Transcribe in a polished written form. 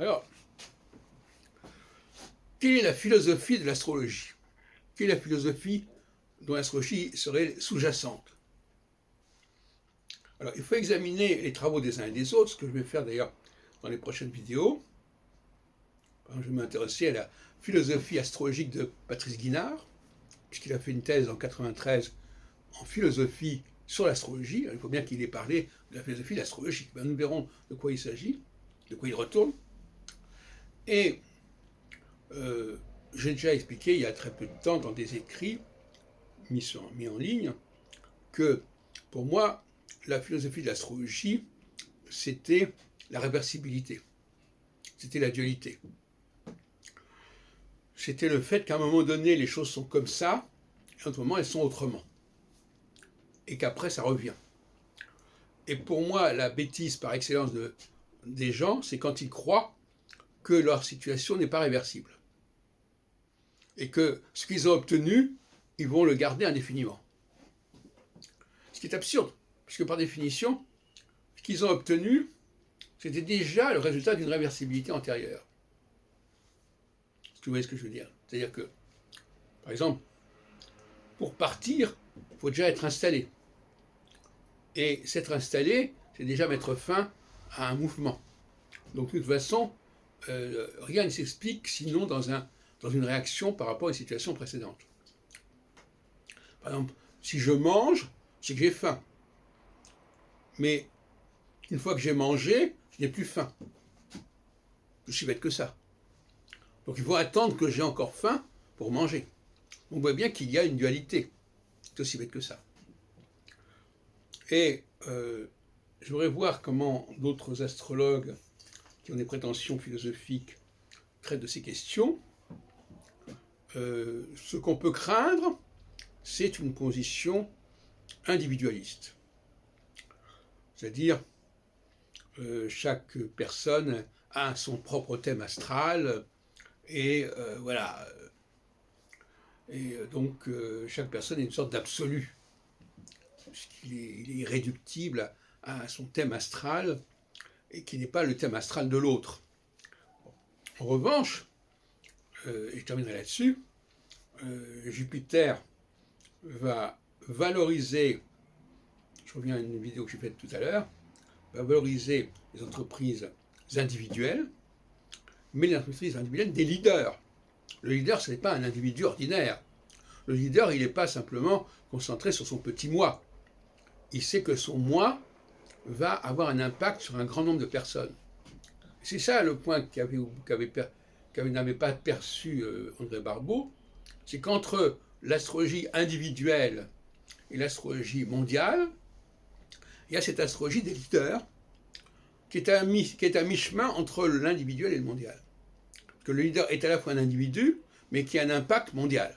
Alors, quelle est la philosophie de l'astrologie? Quelle est la philosophie dont l'astrologie serait sous-jacente? Alors, il faut examiner les travaux des uns et des autres, ce que je vais faire d'ailleurs dans les prochaines vidéos. Je vais m'intéresser à la philosophie astrologique de Patrice Guinard, puisqu'il a fait une thèse en 1993 en philosophie sur l'astrologie. Il faut bien qu'il ait parlé de la philosophie de l'astrologie. Nous verrons de quoi il s'agit, de quoi il retourne. Et j'ai déjà expliqué il y a très peu de temps dans des écrits mis en ligne que pour moi, la philosophie de l'astrologie, c'était la réversibilité, c'était la dualité. C'était le fait qu'à un moment donné, les choses sont comme ça, et à un autre moment, elles sont autrement. Et qu'après, ça revient. Et pour moi, la bêtise par excellence des gens, c'est quand ils croient que leur situation n'est pas réversible. Et que ce qu'ils ont obtenu, ils vont le garder indéfiniment. Ce qui est absurde, puisque par définition, ce qu'ils ont obtenu, c'était déjà le résultat d'une réversibilité antérieure. Est-ce que vous voyez ce que je veux dire? C'est-à-dire que, par exemple, pour partir, il faut déjà être installé. Et s'être installé, c'est déjà mettre fin à un mouvement. Donc de toute façon, rien ne s'explique sinon dans une réaction par rapport à une situation précédente. Par exemple, si je mange, c'est que j'ai faim. Mais une fois que j'ai mangé, je n'ai plus faim. C'est aussi bête que ça. Donc il faut attendre que j'ai encore faim pour manger. On voit bien qu'il y a une dualité. C'est aussi bête que ça. Et je voudrais voir comment d'autres astrologues qui ont des prétentions philosophiques traitent de ces questions. Ce qu'on peut craindre, c'est une position individualiste. C'est-à-dire, chaque personne a son propre thème astral, et voilà. Et donc, chaque personne est une sorte d'absolu, puisqu'il est irréductible à son thème astral, et qui n'est pas le thème astral de l'autre. En revanche, et je terminerai là-dessus, Jupiter va valoriser, je reviens à une vidéo que j'ai faite tout à l'heure, va valoriser les entreprises individuelles, mais les entreprises individuelles des leaders. Le leader, ce n'est pas un individu ordinaire. Le leader, il n'est pas simplement concentré sur son petit moi. Il sait que son moi va avoir un impact sur un grand nombre de personnes. C'est ça le point n'avait pas perçu André Barbeau, c'est qu'entre l'astrologie individuelle et l'astrologie mondiale, il y a cette astrologie des leaders qui est à mi-chemin entre l'individuel et le mondial. Que le leader est à la fois un individu, mais qui a un impact mondial.